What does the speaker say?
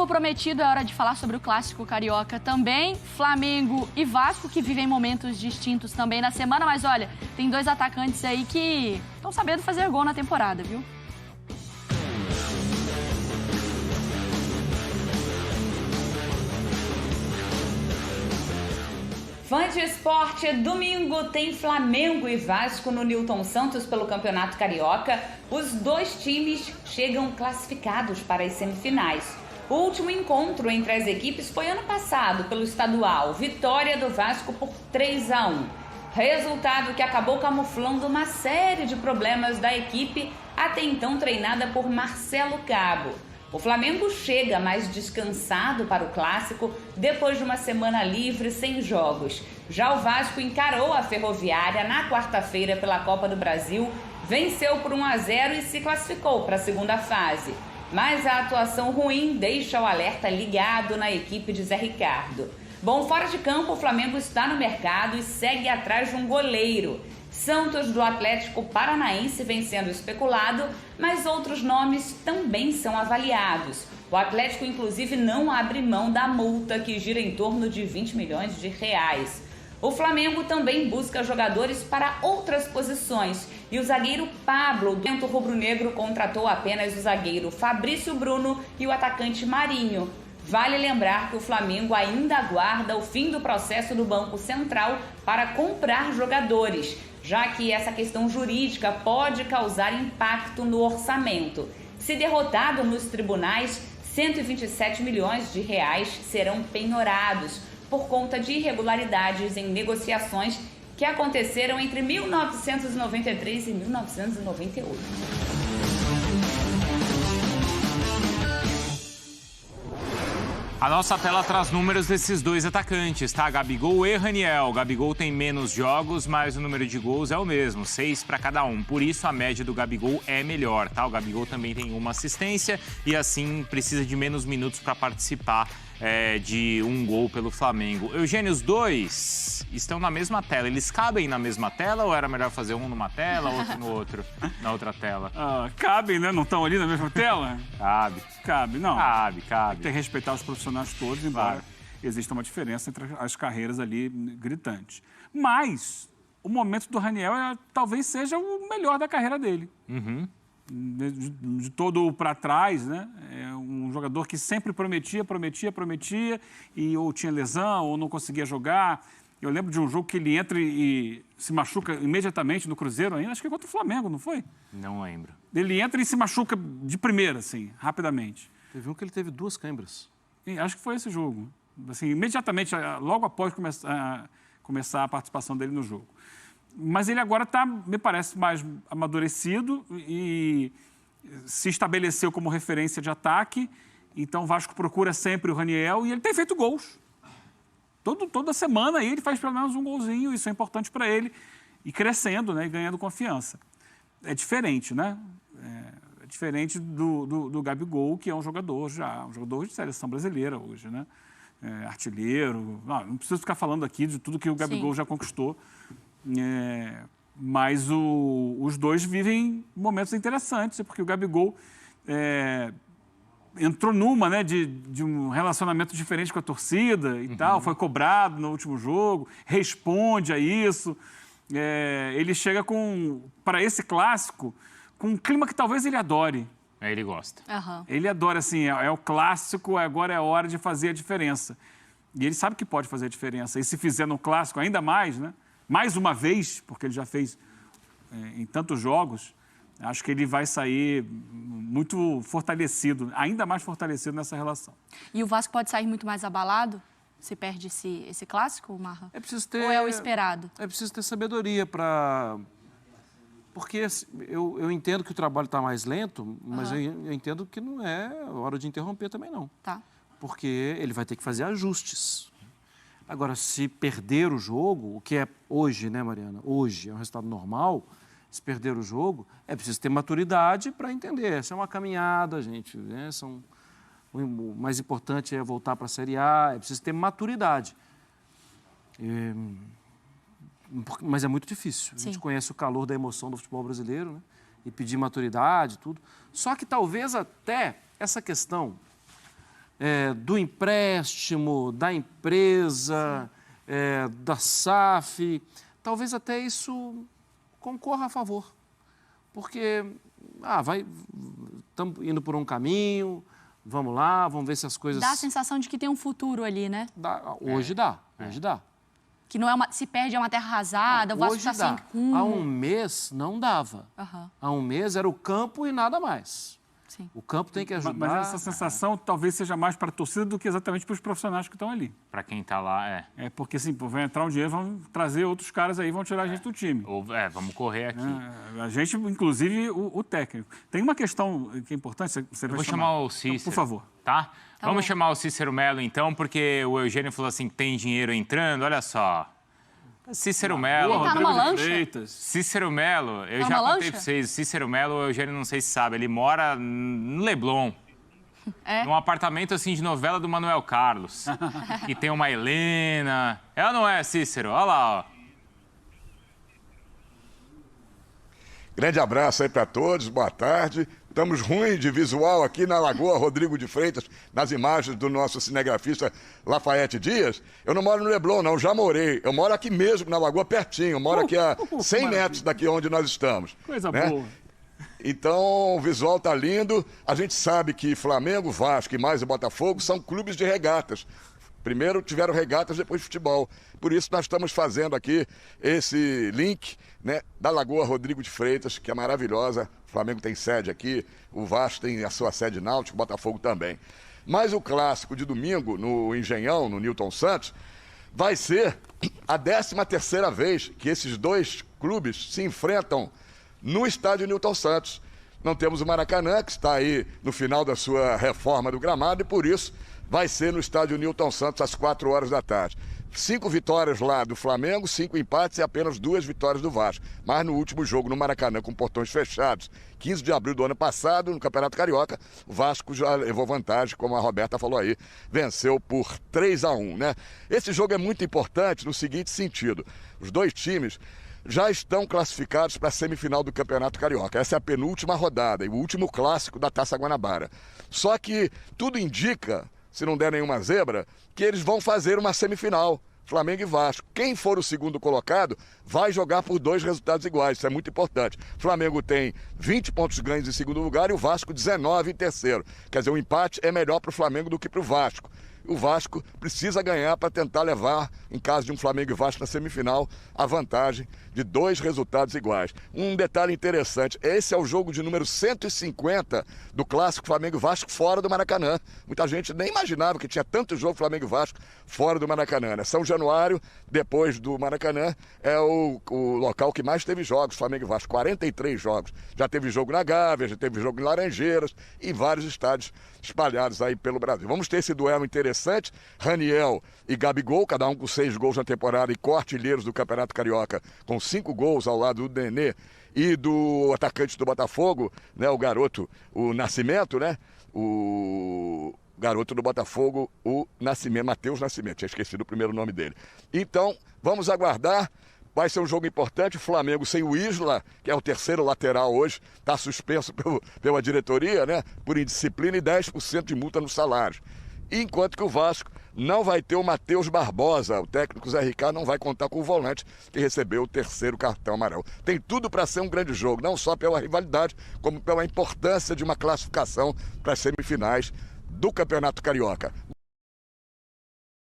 Como prometido, é hora de falar sobre o clássico carioca também. Flamengo e Vasco, que vivem momentos distintos também na semana. Mas olha, tem dois atacantes aí que estão sabendo fazer gol na temporada, viu? Fã de esporte, domingo tem Flamengo e Vasco no Newton Santos pelo Campeonato Carioca. Os dois times chegam classificados para as semifinais. O último encontro entre as equipes foi ano passado pelo estadual, vitória do Vasco por 3-1. Resultado que acabou camuflando uma série de problemas da equipe até então treinada por Marcelo Cabo. O Flamengo chega mais descansado para o clássico depois de uma semana livre sem jogos. Já o Vasco encarou a Ferroviária na quarta-feira pela Copa do Brasil, venceu por 1-0 e se classificou para a segunda fase. Mas a atuação ruim deixa o alerta ligado na equipe de Zé Ricardo. Bom, fora de campo, o Flamengo está no mercado e segue atrás de um goleiro. Santos do Atlético Paranaense vem sendo especulado, mas outros nomes também são avaliados. O Atlético, inclusive, não abre mão da multa, que gira em torno de 20 milhões de reais. O Flamengo também busca jogadores para outras posições e o zagueiro Pablo, do Vento Rubro-Negro, contratou apenas o zagueiro Fabrício Bruno e o atacante Marinho. Vale lembrar que o Flamengo ainda aguarda o fim do processo do Banco Central para comprar jogadores, já que essa questão jurídica pode causar impacto no orçamento. Se derrotado nos tribunais, 127 milhões de reais serão penhorados por conta de irregularidades em negociações que aconteceram entre 1993 e 1998. A nossa tela traz números desses dois atacantes, tá? Gabigol e Raniel. Gabigol tem menos jogos, mas o número de gols é o mesmo, 6 para cada um. Por isso, a média do Gabigol é melhor, tá? O Gabigol também tem uma assistência e, assim, precisa de menos minutos para participar de um gol pelo Flamengo. Eugênio, os dois estão na mesma tela. Eles cabem na mesma tela ou era melhor fazer um numa tela, outro no outro, na outra tela? Cabem, né? Não estão ali na mesma tela? Cabe. Cabe, não. Cabe. Tem que respeitar os profissionais todos, embora exista uma diferença entre as carreiras ali gritantes. Mas o momento do Raniel talvez seja o melhor da carreira dele. Uhum. De todo para trás, né? É um jogador que sempre prometia e ou tinha lesão ou não conseguia jogar. Eu lembro de um jogo que ele entra e se machuca imediatamente no Cruzeiro ainda, acho que contra o Flamengo, não foi? Não lembro. Ele entra e se machuca de primeira, assim, rapidamente. Teve um que ele teve 2 câimbras. E acho que foi esse jogo. Assim, imediatamente, logo após começar a participação dele no jogo. Mas ele agora está, me parece, mais amadurecido e se estabeleceu como referência de ataque. Então o Vasco procura sempre o Raniel e ele tem feito gols. Toda semana ele faz pelo menos um golzinho, isso é importante para ele. E crescendo, né, e ganhando confiança. É diferente, né? É diferente do Gabigol, que é um jogador de seleção brasileira hoje, né? Artilheiro. Não preciso ficar falando aqui de tudo que o Gabigol já conquistou. Mas os dois vivem momentos interessantes, porque o Gabigol entrou numa, né, de um relacionamento diferente com a torcida e tal, foi cobrado no último jogo, responde a isso. Ele chega para esse clássico com um clima que talvez ele adore. Ele gosta. Uhum. Ele adora, assim, é o clássico, agora é a hora de fazer a diferença. E ele sabe que pode fazer a diferença. E se fizer no clássico ainda mais, né? Mais uma vez, porque ele já fez em tantos jogos, acho que ele vai sair muito fortalecido, ainda mais fortalecido nessa relação. E o Vasco pode sair muito mais abalado se perde esse clássico, Marra? Ou é o esperado? É preciso ter sabedoria para... Porque eu entendo que o trabalho está mais lento, mas eu entendo que não é hora de interromper também, não. Tá. Porque ele vai ter que fazer ajustes. Agora, se perder o jogo, o que é hoje, né, Mariana? Hoje é um resultado normal. Se perder o jogo, é preciso ter maturidade para entender. Essa é uma caminhada, gente. Né? O mais importante é voltar para a Série A. É preciso ter maturidade. Mas é muito difícil. Sim. A gente conhece o calor da emoção do futebol brasileiro, né? E pedir maturidade, tudo. Só que talvez até essa questão do empréstimo, da empresa, da SAF, talvez até isso concorra a favor. Porque, estamos indo por um caminho, vamos lá, vamos ver se as coisas... Dá a sensação de que tem um futuro ali, né? Hoje dá. Que não é se perde é uma terra arrasada, o Vasco está sem rumo. Há um mês não dava. Há um mês era o campo e nada mais. Sim. O campo tem que ajudar. Mas essa sensação talvez seja mais para a torcida do que exatamente para os profissionais que estão ali. Para quem está lá, É porque, assim, vai entrar um dinheiro, vão trazer outros caras aí, vão tirar a gente do time. Vamos correr aqui. A gente, inclusive, o técnico. Tem uma questão que é importante, você vai vou chamar o Cícero. Então, por favor. Tá? Vamos chamar o Cícero Melo, então, porque o Eugênio falou assim que tem dinheiro entrando. Olha só. Cícero Melo. Ele tá numa lancha? Cícero Melo, eu já contei para vocês. Cícero Melo, o Eugênio não sei se sabe, ele mora no Leblon. Num apartamento assim de novela do Manuel Carlos. Que tem uma Helena. É ou não é, Cícero? Olha lá, ó. Grande abraço aí para todos, boa tarde. Estamos ruins de visual aqui na Lagoa Rodrigo de Freitas, nas imagens do nosso cinegrafista Lafayette Dias. Eu não moro no Leblon, não, já morei. Eu moro aqui mesmo, na Lagoa, pertinho. Eu moro aqui a 100 metros daqui onde nós estamos. Coisa boa. Então, o visual está lindo. A gente sabe que Flamengo, Vasco e mais o Botafogo são clubes de regatas. Primeiro tiveram regatas, depois futebol. Por isso nós estamos fazendo aqui esse link, né, da Lagoa Rodrigo de Freitas, que é maravilhosa. O Flamengo tem sede aqui, o Vasco tem a sua sede náutica, o Botafogo também. Mas o clássico de domingo no Engenhão, no Newton Santos, vai ser a 13ª vez que esses dois clubes se enfrentam no estádio Newton Santos. Não temos o Maracanã, que está aí no final da sua reforma do gramado, e por isso vai ser no estádio Newton Santos às 4 horas da tarde. 5 vitórias lá do Flamengo, 5 empates e apenas 2 vitórias do Vasco. Mas no último jogo no Maracanã, com portões fechados, 15 de abril do ano passado, no Campeonato Carioca, o Vasco já levou vantagem, como a Roberta falou aí, venceu por 3-1, né? Esse jogo é muito importante no seguinte sentido: os dois times já estão classificados para a semifinal do Campeonato Carioca. Essa é a penúltima rodada e o último clássico da Taça Guanabara. Só que tudo indica, se não der nenhuma zebra, que eles vão fazer uma semifinal, Flamengo e Vasco. Quem for o segundo colocado vai jogar por 2 resultados iguais, isso é muito importante. Flamengo tem 20 pontos ganhos em segundo lugar e o Vasco 19 em terceiro. Quer dizer, o empate é melhor para o Flamengo do que para o Vasco. O Vasco precisa ganhar para tentar levar, em caso de um Flamengo e Vasco na semifinal, a vantagem de 2 resultados iguais. Um detalhe interessante, esse é o jogo de número 150 do clássico Flamengo e Vasco fora do Maracanã. Muita gente nem imaginava que tinha tanto jogo Flamengo e Vasco fora do Maracanã, né? São Januário, depois do Maracanã, é o local que mais teve jogos, Flamengo e Vasco, 43 jogos. Já teve jogo na Gávea, já teve jogo em Laranjeiras e vários estádios espalhados aí pelo Brasil. Vamos ter esse duelo interessante, Raniel e Gabigol, cada um com 6 gols na temporada e co-artilheiros do Campeonato Carioca, com 5 gols ao lado do Nenê e do atacante do Botafogo, né, o garoto, o Nascimento, né, o garoto do Botafogo, o Nascimento, Matheus Nascimento, tinha esquecido o primeiro nome dele. Então, vamos aguardar. Vai ser um jogo importante, o Flamengo sem o Isla, que é o terceiro lateral hoje, está suspenso pela diretoria, né, por indisciplina e 10% de multa nos salários. Enquanto que o Vasco não vai ter o Matheus Barbosa, o técnico Zé Ricardo não vai contar com o volante que recebeu o 3º cartão amarelo. Tem tudo para ser um grande jogo, não só pela rivalidade, como pela importância de uma classificação para as semifinais do Campeonato Carioca.